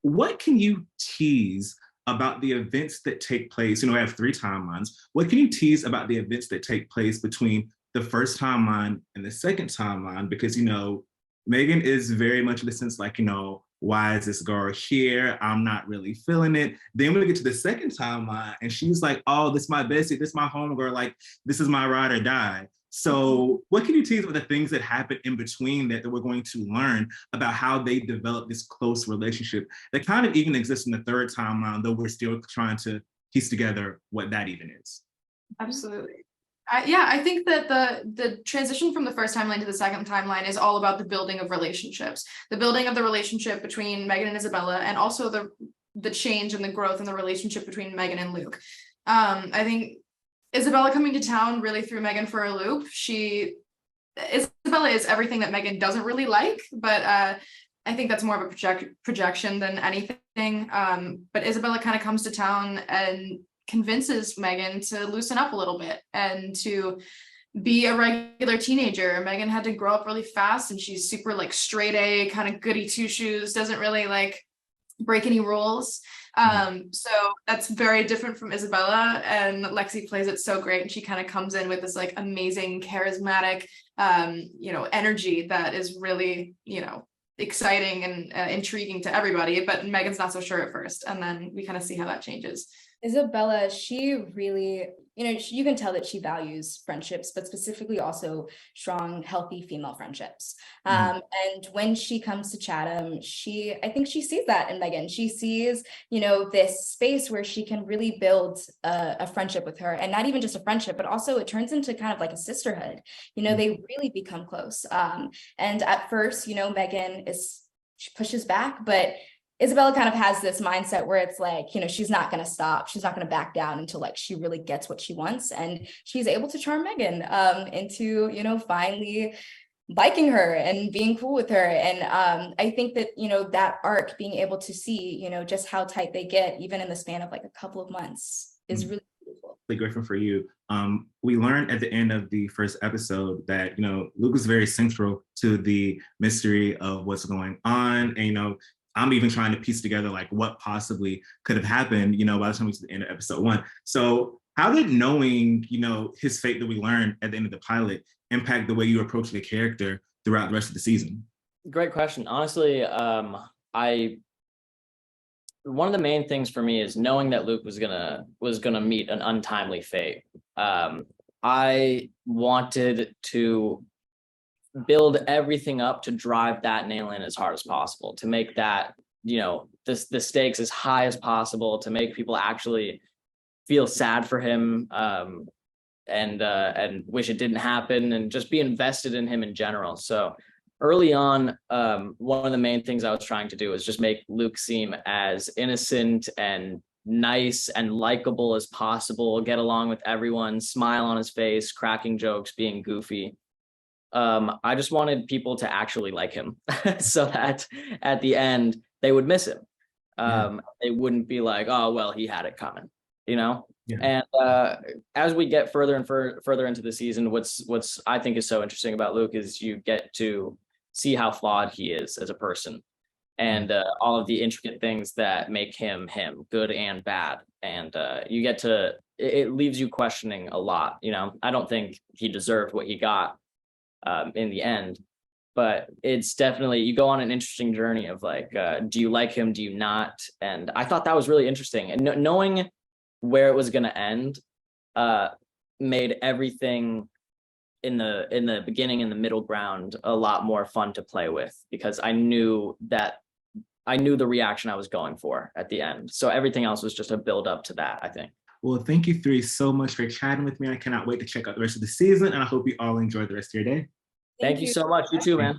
what can you tease about the events that take place? We have three timelines. What can you tease about the events that take place between the first timeline and the second timeline? Because, Megan is very much in the sense like, why is this girl here? I'm not really feeling it. Then we get to the second timeline and she's like, oh, this is my bestie, this is my homegirl, like, this is my ride or die. So what can you tease about the things that happen in between that we're going to learn about how they develop this close relationship that kind of even exists in the third timeline, though we're still trying to piece together what that even is? Absolutely. I think that the transition from the first timeline to the second timeline is all about the building of relationships, the building of the relationship between Megan and Isabella, and also the change and the growth in the relationship between Megan and Luke. I think Isabella coming to town really threw Megan for a loop. Isabella is everything that Megan doesn't really like, but I think that's more of a projection than anything. But Isabella kind of comes to town and convinces Megan to loosen up a little bit and to be a regular teenager. Megan had to grow up really fast and she's super like straight A, kind of goody two shoes, doesn't really like break any rules. So that's very different from Isabella, and Lexi plays it so great, and she kind of comes in with this like amazing charismatic energy that is really exciting and intriguing to everybody, but Megan's not so sure at first, and then we kind of see how that changes. Isabella, she really, you can tell that she values friendships, but specifically also strong, healthy female friendships. And when she comes to Chatham, I think she sees that in Megan. She sees, this space where she can really build a friendship with her, and not even just a friendship, but also it turns into kind of like a sisterhood. They really become close. And at first, Megan she pushes back, but Isabella kind of has this mindset where it's like, she's not going to stop. She's not going to back down until like she really gets what she wants. And she's able to charm Megan into, finally liking her and being cool with her. And I think that, that arc, being able to see, just how tight they get, even in the span of like a couple of months, is really beautiful. Griffin, for you, we learned at the end of the first episode that, Luke was very central to the mystery of what's going on. And, I'm even trying to piece together like what possibly could have happened, by the time we get to the end of episode 1. So how did knowing, his fate that we learned at the end of the pilot impact the way you approach the character throughout the rest of the season? Great question. Honestly, one of the main things for me is knowing that Luke was gonna meet an untimely fate. I wanted to build everything up to drive that nail in as hard as possible, to make that, the stakes as high as possible, to make people actually feel sad for him, and wish it didn't happen, and just be invested in him in general. So early on, one of the main things I was trying to do was just make Luke seem as innocent and nice and likable as possible, get along with everyone, smile on his face, cracking jokes, being goofy. I just wanted people to actually like him so that at the end they would miss him. They wouldn't be like, oh, well, he had it coming, Yeah. And as we get further and further into the season, what's I think is so interesting about Luke is you get to see how flawed he is as a person, and all of the intricate things that make him, good and bad. And you get to, it leaves you questioning a lot. I don't think he deserved what he got in the end, but it's definitely, you go on an interesting journey of like, do you like him, do you not? And I thought that was really interesting, and knowing where it was going to end made everything in the beginning and the middle ground a lot more fun to play with, because I knew the reaction I was going for at the end, so everything else was just a build up to that, I think. Well, thank you three so much for chatting with me. I cannot wait to check out the rest of the season, and I hope you all enjoy the rest of your day. Thank you so much. You too, man.